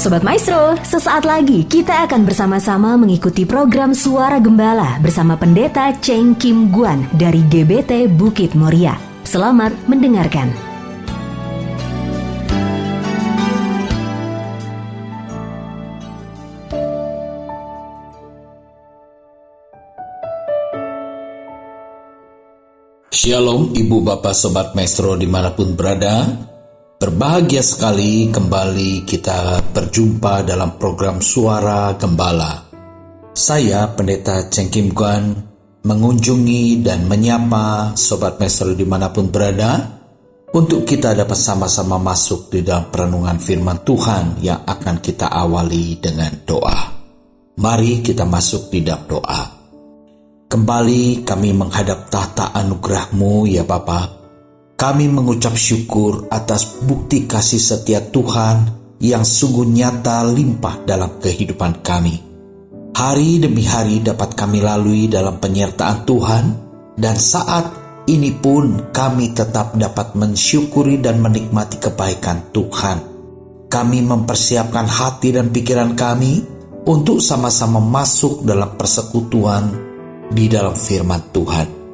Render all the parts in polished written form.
Sobat Maestro, sesaat lagi kita akan bersama-sama mengikuti program Suara Gembala bersama Pendeta Cheng Kim Guan dari GBT Bukit Moria. Selamat mendengarkan. Shalom Ibu Bapak Sobat Maestro dimanapun berada. Berbahagia sekali kembali kita berjumpa dalam program Suara Gembala. Saya Pendeta Cheng Kim Guan mengunjungi dan menyapa Sobat Maestro dimanapun berada untuk kita dapat sama-sama masuk di dalam perenungan firman Tuhan yang akan kita awali dengan doa. Mari kita masuk di dalam doa. Kembali kami menghadap tahta anugerah-Mu ya Bapa. Kami mengucap syukur atas bukti kasih setia Tuhan yang sungguh nyata limpah dalam kehidupan kami. Hari demi hari dapat kami lalui dalam penyertaan Tuhan, dan saat ini pun kami tetap dapat mensyukuri dan menikmati kebaikan Tuhan. Kami mempersiapkan hati dan pikiran kami untuk sama-sama masuk dalam persekutuan di dalam firman Tuhan.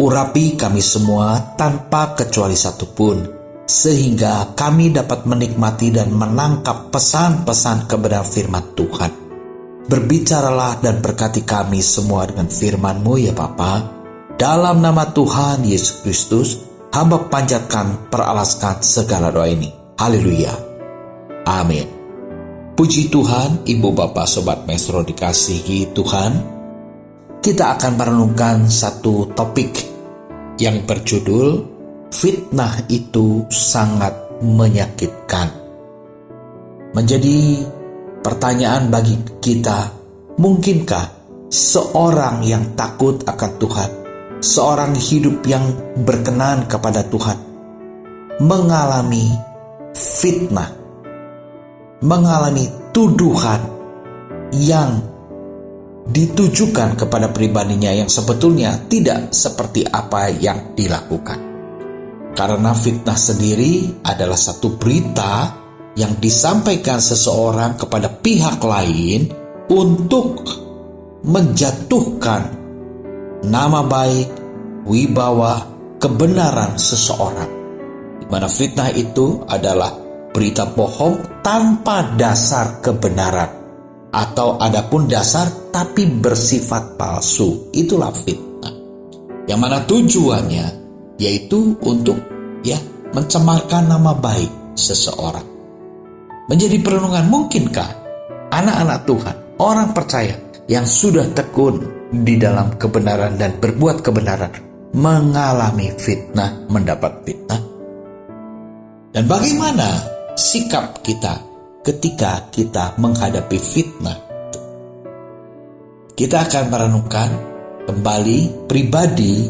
Urapi kami semua tanpa kecuali satupun, sehingga kami dapat menikmati dan menangkap pesan-pesan kebenaran firman Tuhan. Berbicaralah dan berkati kami semua dengan firman-Mu ya Bapa. Dalam nama Tuhan Yesus Kristus, hamba panjatkan peralaskan segala doa ini. Haleluya. Amin. Puji Tuhan, Ibu Bapak Sobat Maestro dikasihi Tuhan. Kita akan merenungkan satu topik yang berjudul fitnah itu sangat menyakitkan. Menjadi pertanyaan bagi kita, mungkinkah seorang yang takut akan Tuhan, seorang hidup yang berkenan kepada Tuhan, mengalami fitnah, mengalami tuduhan yang ditujukan kepada pribadinya yang sebetulnya tidak seperti apa yang dilakukan. Karena fitnah sendiri adalah satu berita yang disampaikan seseorang kepada pihak lain untuk menjatuhkan nama baik, wibawa, kebenaran seseorang. Di mana fitnah itu adalah berita bohong tanpa dasar kebenaran, atau adapun dasar tapi bersifat palsu. Itulah fitnah, yang mana tujuannya yaitu untuk mencemarkan nama baik seseorang. Menjadi perenungan, mungkinkah anak-anak Tuhan, orang percaya yang sudah tekun di dalam kebenaran dan berbuat kebenaran, mengalami fitnah, mendapat fitnah? Dan bagaimana sikap kita ketika kita menghadapi fitnah? Kita akan merenungkan kembali pribadi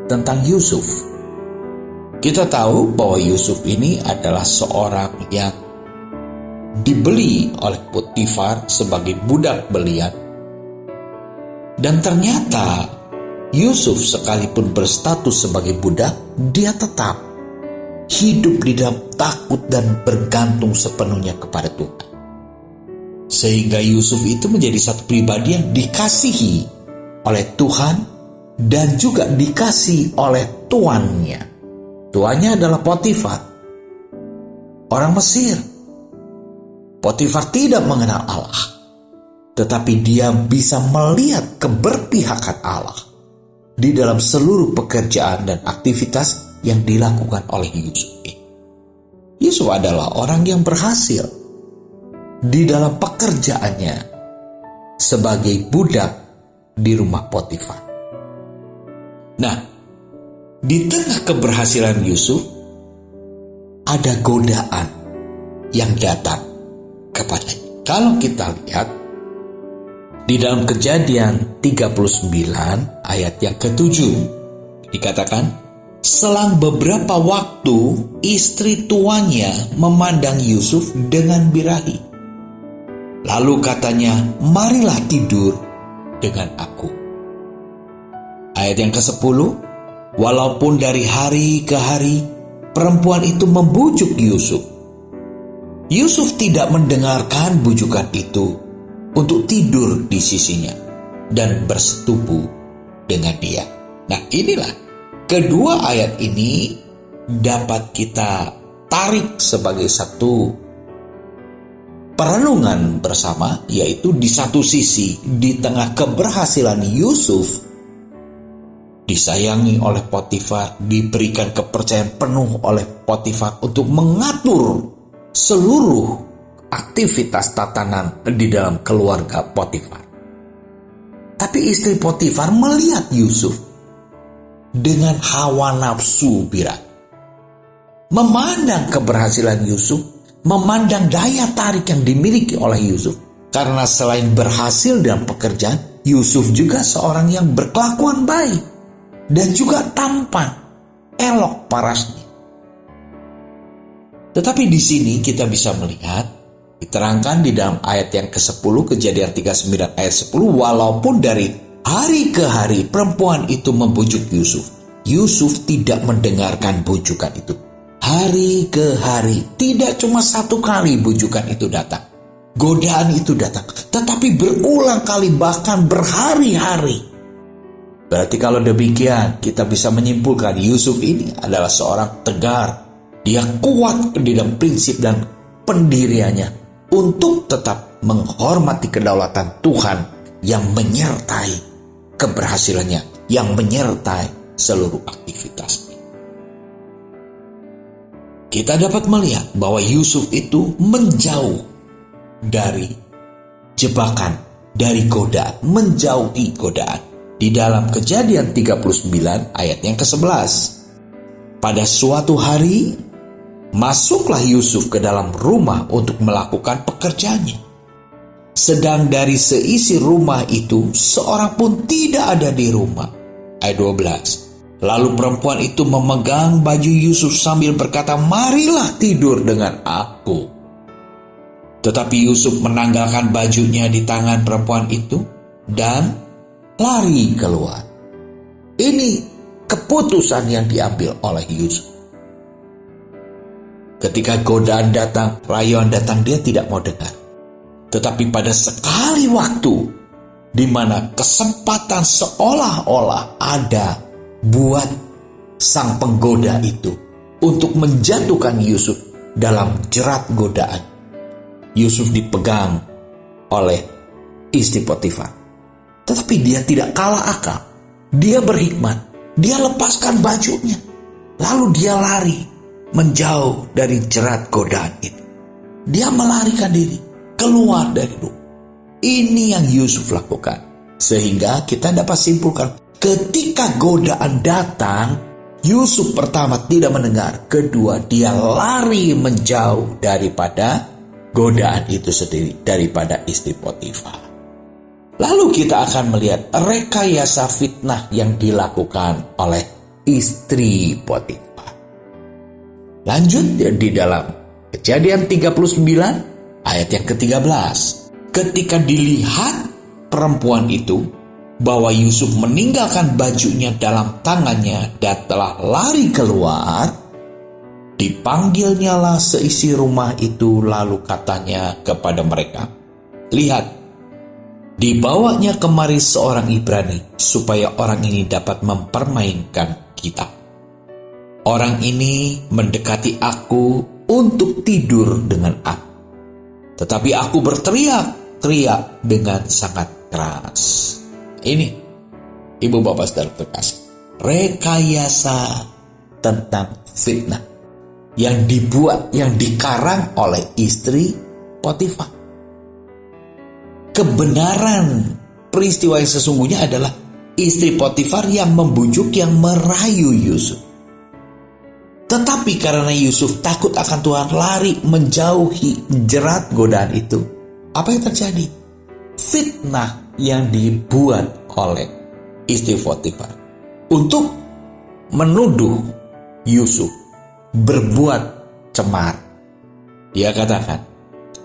tentang Yusuf. Kita tahu bahwa Yusuf ini adalah seorang yang dibeli oleh Potifar sebagai budak belian. Dan ternyata Yusuf sekalipun berstatus sebagai budak, dia tetap hidup di dalam takut dan bergantung sepenuhnya kepada Tuhan. Sehingga Yusuf itu menjadi satu pribadi yang dikasihi oleh Tuhan dan juga dikasihi oleh tuannya. Tuannya adalah Potifar, orang Mesir. Potifar tidak mengenal Allah, tetapi dia bisa melihat keberpihakan Allah di dalam seluruh pekerjaan dan aktivitas yang dilakukan oleh Yusuf. Yusuf adalah orang yang berhasil di dalam pekerjaannya sebagai budak di rumah Potifar. Nah, di tengah keberhasilan Yusuf, ada godaan yang datang kepadanya. Kalau kita lihat di dalam Kejadian 39 ayat yang ke-7, dikatakan, selang beberapa waktu istri tuannya memandang Yusuf dengan birahi. Lalu katanya, marilah tidur dengan aku. Ayat yang ke-10, walaupun dari hari ke hari perempuan itu membujuk Yusuf, Yusuf tidak mendengarkan bujukan itu untuk tidur di sisinya dan bersetubuh dengan dia. Nah, inilah kedua ayat ini dapat kita tarik sebagai satu perenungan bersama, yaitu di satu sisi di tengah keberhasilan Yusuf disayangi oleh Potifar, diberikan kepercayaan penuh oleh Potifar untuk mengatur seluruh aktivitas tatanan di dalam keluarga Potifar. Tapi istri Potifar melihat Yusuf dengan hawa nafsu birahi, memandang keberhasilan Yusuf, memandang daya tarik yang dimiliki oleh Yusuf. Karena selain berhasil dalam pekerjaan, Yusuf juga seorang yang berkelakuan baik dan juga tampan, elok parasnya. Tetapi di sini kita bisa melihat, diterangkan di dalam ayat yang ke-10, Kejadian 39 ayat 10, walaupun dari hari ke hari perempuan itu membujuk Yusuf, Yusuf tidak mendengarkan bujukan itu. Hari ke hari, tidak cuma satu kali bujukan itu datang, godaan itu datang, tetapi berulang kali, bahkan berhari-hari. Berarti kalau demikian, kita bisa menyimpulkan Yusuf ini adalah seorang tegar. Dia kuat di dalam prinsip dan pendiriannya untuk tetap menghormati kedaulatan Tuhan yang menyertai keberhasilannya, yang menyertai seluruh aktivitasnya. Kita dapat melihat bahwa Yusuf itu menjauh dari jebakan, dari godaan, menjauhi godaan. Di dalam Kejadian 39 ayat yang ke-11. Pada suatu hari, masuklah Yusuf ke dalam rumah untuk melakukan pekerjaannya. Sedang dari seisi rumah itu, seorang pun tidak ada di rumah. Ayat 12. Lalu perempuan itu memegang baju Yusuf sambil berkata, "Marilah tidur dengan aku." Tetapi Yusuf menanggalkan bajunya di tangan perempuan itu dan lari keluar. Ini keputusan yang diambil oleh Yusuf. Ketika godaan datang, rayuan datang, dia tidak mau dengar. Tetapi pada sekali waktu di mana kesempatan seolah-olah ada buat sang penggoda itu untuk menjatuhkan Yusuf dalam jerat godaan, Yusuf dipegang oleh istri Potifar. Tetapi dia tidak kalah akal. Dia berhikmat. Dia lepaskan bajunya. Lalu dia lari menjauh dari jerat godaan itu. Dia melarikan diri keluar dari rumah. Ini yang Yusuf lakukan. Sehingga kita dapat simpulkan, ketika godaan datang, Yusuf pertama tidak mendengar. Kedua, dia lari menjauh daripada godaan itu sendiri, daripada istri Potifar. Lalu kita akan melihat rekayasa fitnah yang dilakukan oleh istri Potifar. Lanjut di dalam Kejadian 39 ayat yang ke-13. Ketika dilihat perempuan itu bahwa Yusuf meninggalkan bajunya dalam tangannya dan telah lari keluar, dipanggilnyalah seisi rumah itu, lalu katanya kepada mereka, "Lihat, dibawanya kemari seorang Ibrani, supaya orang ini dapat mempermainkan kita. Orang ini mendekati aku untuk tidur dengan aku. Tetapi aku berteriak-teriak dengan sangat keras." Ini, Ibu Bapak Saudara terkasih, rekayasa tentang fitnah yang dibuat, yang dikarang oleh istri Potifar. Kebenaran peristiwa yang sesungguhnya adalah istri Potifar yang membujuk, yang merayu Yusuf. Tetapi karena Yusuf takut akan Tuhan, lari menjauhi jerat godaan itu, apa yang terjadi? Fitnah yang dibuat oleh istri Potifar untuk menuduh Yusuf berbuat cemar. Dia katakan,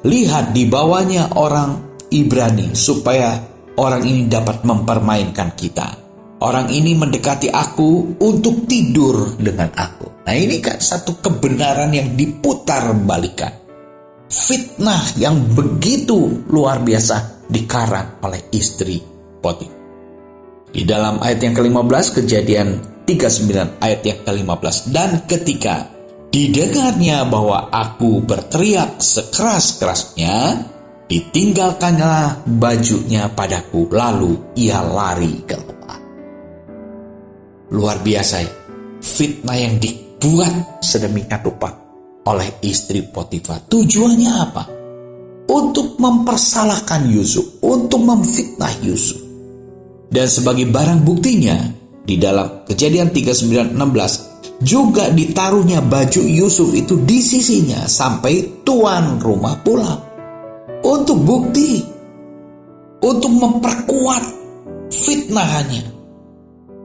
"Lihat, dibawanya orang Ibrani, supaya orang ini dapat mempermainkan kita. Orang ini mendekati aku untuk tidur dengan aku." Nah, ini kan satu kebenaran yang diputar balikan. fitnah yang begitu luar biasa dikarang oleh istri Potifar. Di dalam ayat yang ke-15, Kejadian 39 ayat yang ke-15. Dan ketika didengarnya bahwa aku berteriak sekeras-kerasnya, ditinggalkanlah bajunya padaku, lalu ia lari keluar. Luar biasa ya, fitnah yang dibuat sedemikian rupa oleh istri Potifar. Tujuannya apa? Untuk mempersalahkan Yusuf, untuk memfitnah Yusuf. Dan sebagai barang buktinya, di dalam Kejadian 39:16 juga ditaruhnya baju Yusuf itu di sisinya sampai tuan rumah pulang. Untuk bukti, untuk memperkuat fitnahannya,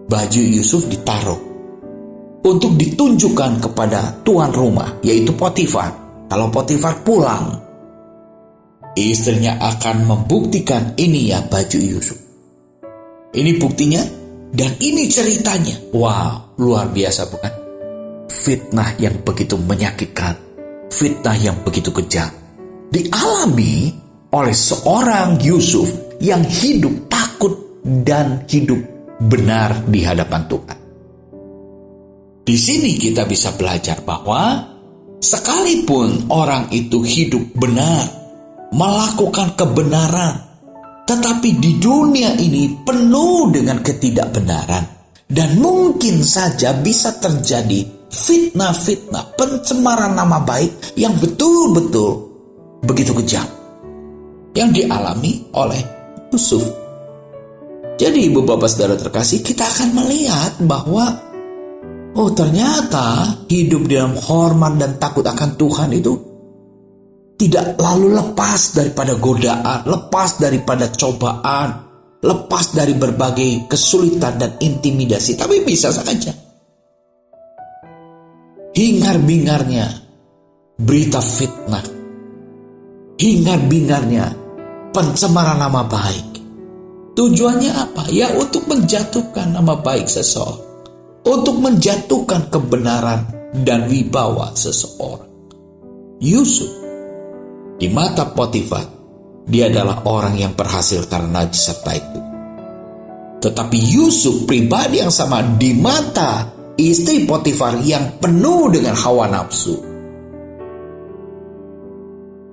baju Yusuf ditaruh untuk ditunjukkan kepada tuan rumah, yaitu Potifar. Kalau Potifar pulang, istrinya akan membuktikan, ini ya baju Yusuf. Ini buktinya dan ini ceritanya. Wow, luar biasa bukan? Fitnah yang begitu menyakitkan, fitnah yang begitu kejam, dialami oleh seorang Yusuf yang hidup takut dan hidup benar di hadapan Tuhan. Di sini kita bisa belajar bahwa sekalipun orang itu hidup benar, melakukan kebenaran, tetapi di dunia ini penuh dengan ketidakbenaran, dan mungkin saja bisa terjadi fitnah-fitnah, pencemaran nama baik yang betul-betul begitu kejam yang dialami oleh Yusuf. Jadi Ibu Bapak Saudara terkasih, kita akan melihat bahwa ternyata hidup dalam hormat dan takut akan Tuhan itu tidak lalu lepas daripada godaan, lepas daripada cobaan, lepas dari berbagai kesulitan dan intimidasi. Tapi bisa saja hingar-bingarnya berita fitnah, hingar-bingarnya pencemaran nama baik. Tujuannya apa? Ya untuk menjatuhkan nama baik seseorang, untuk menjatuhkan kebenaran dan wibawa seseorang. Yusuf di mata Potifar, dia adalah orang yang berhasil karena serta itu. Tetapi Yusuf pribadi yang sama di mata istri Potifar yang penuh dengan hawa nafsu.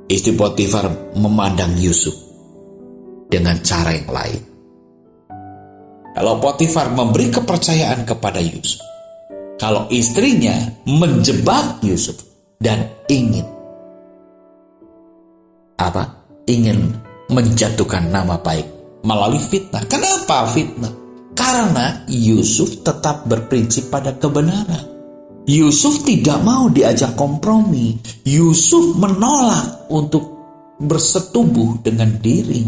Istri Potifar memandang Yusuf dengan cara yang lain. Kalau Potifar memberi kepercayaan kepada Yusuf, kalau istrinya menjebak Yusuf dan ingin menjatuhkan nama baik melalui fitnah. Kenapa fitnah? Karena Yusuf tetap berprinsip pada kebenaran. Yusuf tidak mau diajak kompromi. Yusuf menolak untuk bersetubuh dengan diri.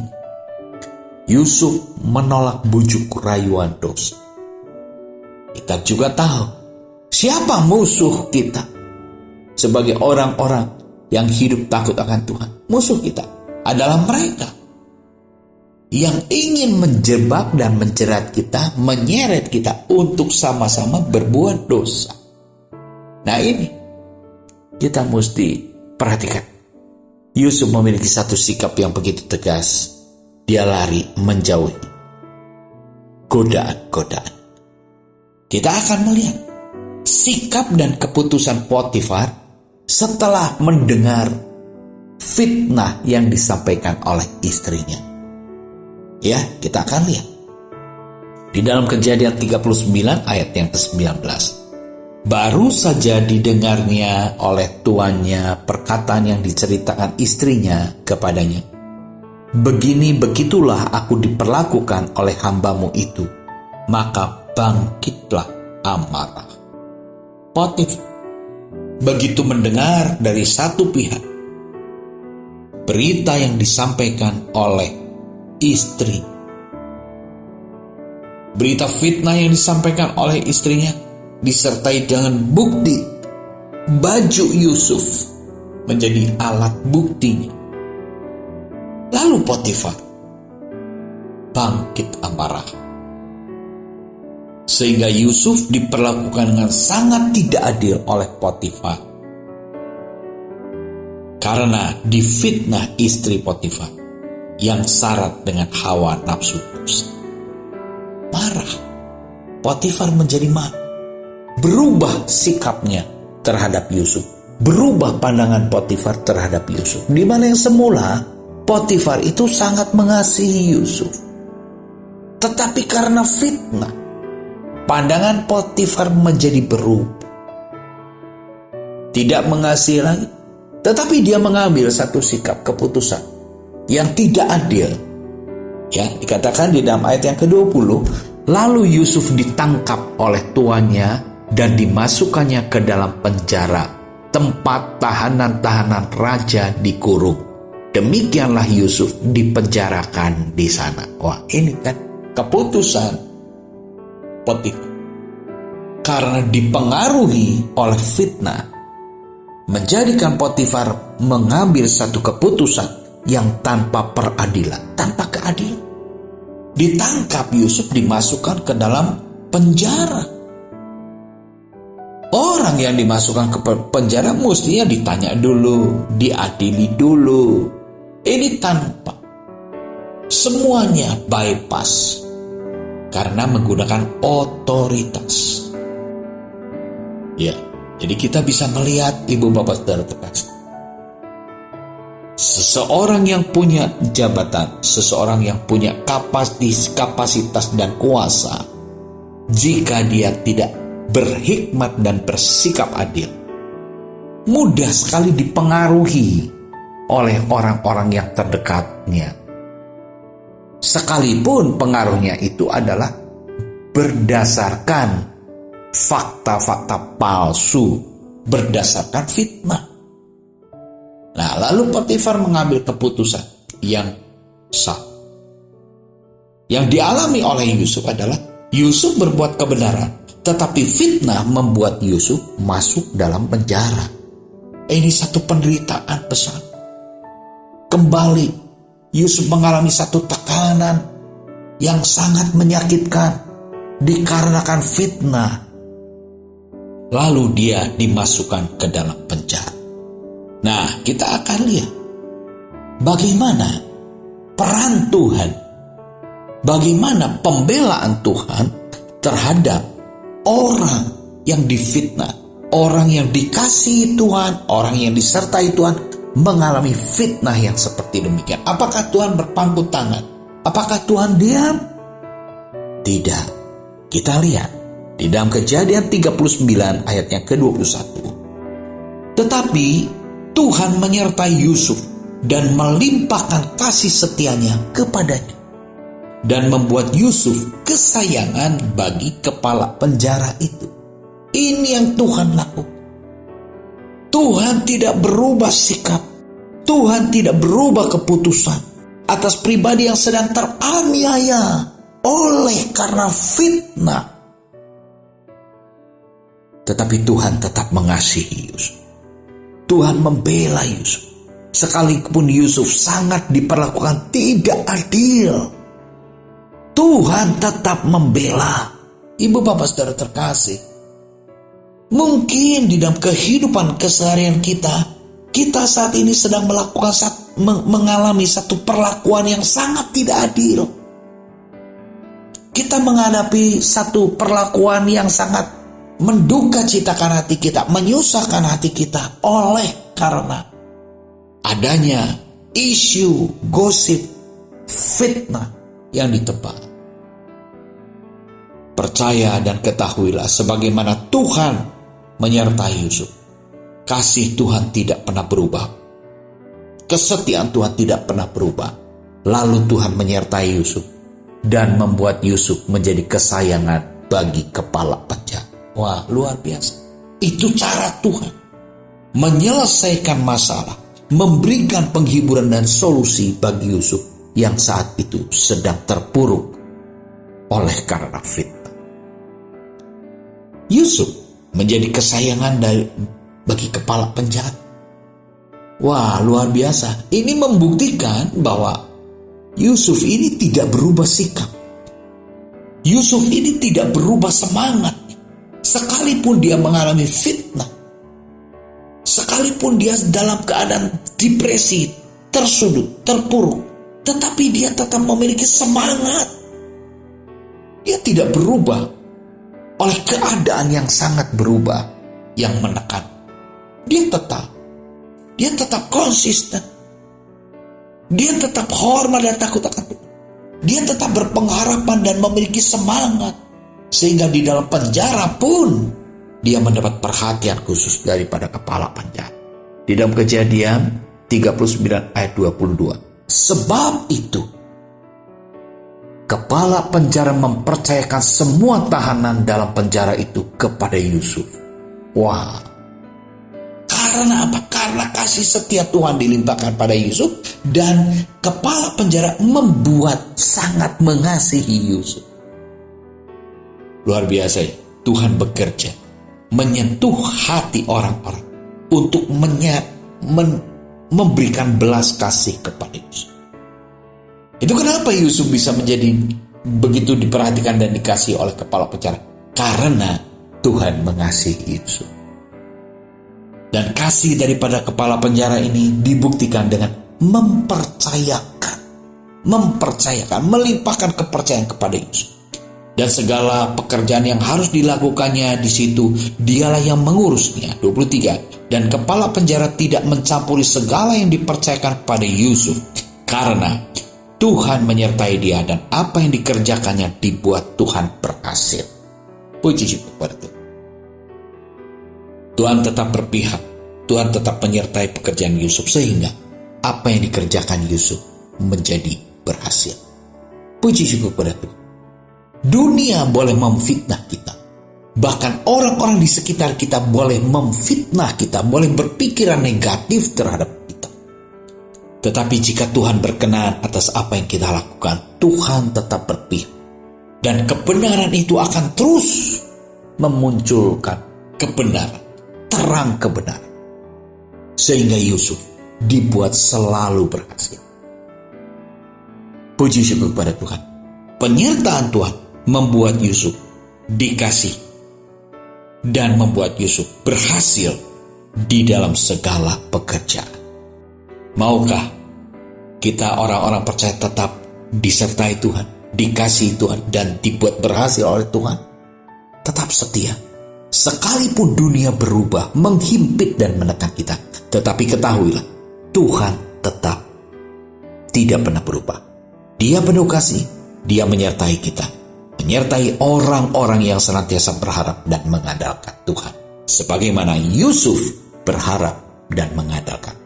Yusuf menolak bujuk rayuan dosa. Kita juga tahu siapa musuh kita sebagai orang-orang yang hidup takut akan Tuhan. Musuh kita adalah mereka yang ingin menjebak dan menjerat kita, menyeret kita untuk sama-sama berbuat dosa. Nah ini kita mesti perhatikan. Yusuf memiliki satu sikap yang begitu tegas. Dia lari menjauhi godaan-godaan. Kita akan melihat sikap dan keputusan Potifar setelah mendengar fitnah yang disampaikan oleh istrinya. Ya, kita akan lihat. Di dalam Kejadian 39 ayat yang ke-19. Baru saja didengarnya oleh tuannya perkataan yang diceritakan istrinya kepadanya. Begitulah aku diperlakukan oleh hambamu itu. Maka bangkitlah amarah. Potifar begitu mendengar dari satu pihak berita yang disampaikan oleh istri, berita fitnah yang disampaikan oleh istrinya, disertai dengan bukti baju Yusuf menjadi alat buktinya. Lalu Potifar bangkit amarah, sehingga Yusuf diperlakukan dengan sangat tidak adil oleh Potifar. karena difitnah istri Potifar yang syarat dengan hawa nafsu dosa. Marah. Potifar menjadi marah. Berubah sikapnya terhadap Yusuf. Berubah pandangan Potifar terhadap Yusuf. Di mana yang semula Potifar itu sangat mengasihi Yusuf. Tetapi karena fitnah, pandangan Potifar menjadi berubah. Tidak mengasihi lagi, tetapi dia mengambil satu sikap keputusan yang tidak adil. Ya, dikatakan di dalam ayat yang ke-20, lalu Yusuf ditangkap oleh tuannya dan dimasukkannya ke dalam penjara, tempat tahanan-tahanan raja dikurung. Demikianlah Yusuf dipenjarakan di sana. Wah, ini kan keputusan Potifar. Karena dipengaruhi oleh fitnah, menjadikan Potifar mengambil satu keputusan yang tanpa peradilan, tanpa keadilan. Ditangkap Yusuf, dimasukkan ke dalam penjara. Orang yang dimasukkan ke penjara mestinya ditanya dulu, diadili dulu. Ini tanpa. Semuanya bypass karena menggunakan otoritas. Ya, jadi kita bisa melihat ibu bapak saudara terkasih. Seseorang yang punya jabatan, seseorang yang punya kapasitas dan kuasa, jika dia tidak berhikmat dan bersikap adil, mudah sekali dipengaruhi oleh orang-orang yang terdekatnya. Sekalipun pengaruhnya itu adalah berdasarkan fakta-fakta palsu, berdasarkan fitnah. Nah, lalu Potifar mengambil keputusan yang sah. Yang dialami oleh Yusuf adalah Yusuf berbuat kebenaran, tetapi fitnah membuat Yusuf masuk dalam penjara. Ini satu penderitaan besar. Kembali, Yusuf mengalami satu tekanan yang sangat menyakitkan dikarenakan fitnah. Lalu dia dimasukkan ke dalam penjara. Nah, kita akan lihat bagaimana peran Tuhan, bagaimana pembelaan Tuhan terhadap orang yang difitnah, orang yang dikasihi Tuhan, orang yang disertai Tuhan mengalami fitnah yang seperti demikian. Apakah Tuhan berpangku tangan? Apakah Tuhan diam? Tidak. Kita lihat di dalam Kejadian 39 ayat yang ke-21. Tetapi Tuhan menyertai Yusuf dan melimpahkan kasih setianya kepadanya, dan membuat Yusuf kesayangan bagi kepala penjara itu. Ini yang Tuhan lakukan. Tuhan tidak berubah sikap. Tuhan tidak berubah keputusan atas pribadi yang sedang teraniaya oleh karena fitnah. Tetapi Tuhan tetap mengasihi Yusuf. Tuhan membela Yusuf. Sekalipun Yusuf sangat diperlakukan tidak adil, Tuhan tetap membela. Ibu bapak saudara terkasih, mungkin di dalam kehidupan keseharian kita saat ini sedang mengalami satu perlakuan yang sangat tidak adil. Kita menghadapi satu perlakuan yang sangat menduka citakan hati kita, menyusahkan hati kita oleh karena adanya isu gosip, fitnah yang ditebar. Percaya dan ketahuilah sebagaimana Tuhan menyertai Yusuf. Kasih Tuhan tidak pernah berubah. Kesetiaan Tuhan tidak pernah berubah. Lalu Tuhan menyertai Yusuf dan membuat Yusuf menjadi kesayangan bagi kepala penjara. Wah, luar biasa. Itu cara Tuhan menyelesaikan masalah, memberikan penghiburan dan solusi bagi Yusuf yang saat itu sedang terpuruk oleh karena fitnah. Yusuf menjadi kesayangan bagi kepala penjara. Wah, luar biasa. Ini membuktikan bahwa Yusuf ini tidak berubah sikap. Yusuf ini tidak berubah semangat. Sekalipun dia mengalami fitnah, Sekalipun dia dalam keadaan depresi, tersudut, terpuruk, tetapi dia tetap memiliki semangat. Dia tidak berubah oleh keadaan yang sangat berubah, yang menekan. Dia tetap konsisten. Dia tetap hormat dan takut akan Tuhan. Dia tetap berpengharapan dan memiliki semangat. Sehingga di dalam penjara pun dia mendapat perhatian khusus daripada kepala penjara. Di dalam Kejadian 39 ayat 22. Sebab itu, kepala penjara mempercayakan semua tahanan dalam penjara itu kepada Yusuf. Wah. Karena apa? Karena kasih setia Tuhan dilimpahkan pada Yusuf, dan kepala penjara membuat sangat mengasihi Yusuf. Luar biasa ya, Tuhan bekerja menyentuh hati orang-orang untuk memberikan belas kasih kepada Yusuf. Itu kenapa Yusuf bisa menjadi begitu diperhatikan dan dikasihi oleh kepala penjara? Karena Tuhan mengasihi Yusuf. Dan kasih daripada kepala penjara ini dibuktikan dengan mempercayakan, melimpahkan kepercayaan kepada Yusuf. Dan segala pekerjaan yang harus dilakukannya di situ, dialah yang mengurusnya. 23. Dan kepala penjara tidak mencampuri segala yang dipercayakan kepada Yusuf, karena Tuhan menyertai dia, dan apa yang dikerjakannya dibuat Tuhan berhasil. Puji syukur kepada Tuhan. Tuhan tetap berpihak, Tuhan tetap menyertai pekerjaan Yusuf, sehingga apa yang dikerjakan Yusuf menjadi berhasil. Puji syukur kepada Tuhan. Dunia boleh memfitnah kita. Bahkan orang-orang di sekitar kita boleh memfitnah kita, boleh berpikiran negatif terhadap kita. Tetapi jika Tuhan berkenan atas apa yang kita lakukan, Tuhan tetap berpihak. Dan kebenaran itu akan terus memunculkan kebenaran, terang kebenaran. Sehingga Yusuf dibuat selalu berhasil. Puji syukur kepada Tuhan. Penyertaan Tuhan membuat Yusuf dikasih dan membuat Yusuf berhasil di dalam segala pekerjaan. Maukah kita orang-orang percaya tetap disertai Tuhan, dikasihi Tuhan, dan dibuat berhasil oleh Tuhan? Tetap setia. Sekalipun dunia berubah, menghimpit dan menekan kita, tetapi ketahuilah, Tuhan tetap tidak pernah berubah. Dia penuh kasih, Dia menyertai kita, menyertai orang-orang yang senantiasa berharap dan mengandalkan Tuhan, sebagaimana Yusuf berharap dan mengandalkan.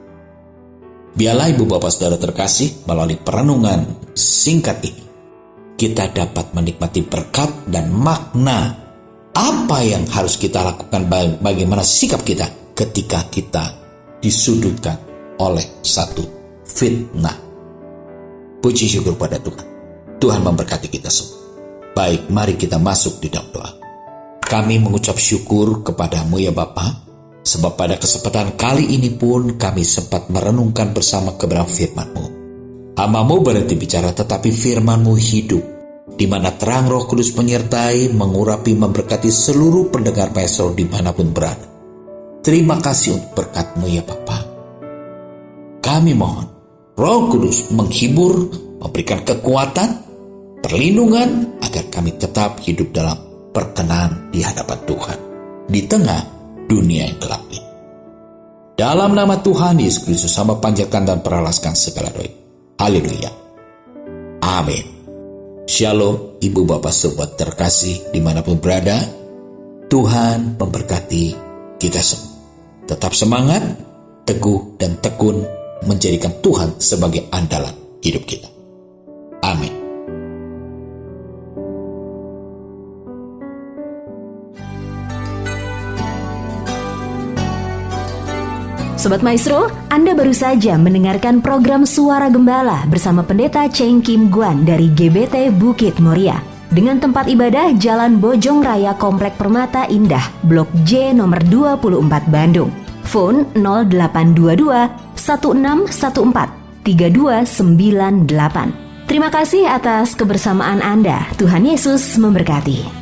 Biarlah Ibu Bapak Saudara terkasih, melalui perenungan singkat ini, kita dapat menikmati berkat dan makna apa yang harus kita lakukan, bagaimana sikap kita ketika kita disudutkan oleh satu fitnah. Puji syukur pada Tuhan. Tuhan memberkati kita semua. Baik, mari kita masuk di dalam doa. Kami mengucap syukur kepadamu ya Bapa, sebab pada kesempatan kali ini pun kami sempat merenungkan bersama kebenaran firman-Mu. Hamba-Mu berhenti bicara, tetapi firman-Mu hidup, di mana terang Roh Kudus menyertai, mengurapi, memberkati seluruh pendengar Maestro dimanapun berada. Terima kasih untuk berkat-Mu ya Bapa. Kami mohon Roh Kudus menghibur, memberikan kekuatan, perlindungan, agar kami tetap hidup dalam perkenan di hadapan Tuhan, di tengah dunia yang gelap ini. Dalam nama Tuhan Yesus Kristus, hamba panjatkan dan peralaskan segala doa. Haleluya. Amin. Shalom, Ibu Bapak Sobat terkasih dimanapun berada. Tuhan memberkati kita semua. Tetap semangat, teguh dan tekun, menjadikan Tuhan sebagai andalan hidup kita. Amin. Sobat Maestro, Anda baru saja mendengarkan program Suara Gembala bersama Pendeta Cheng Kim Guan dari GBT Bukit Moria. Dengan tempat ibadah Jalan Bojong Raya Komplek Permata Indah, Blok J nomor 24 Bandung. Phone 0822 1614 3298. Terima kasih atas kebersamaan Anda. Tuhan Yesus memberkati.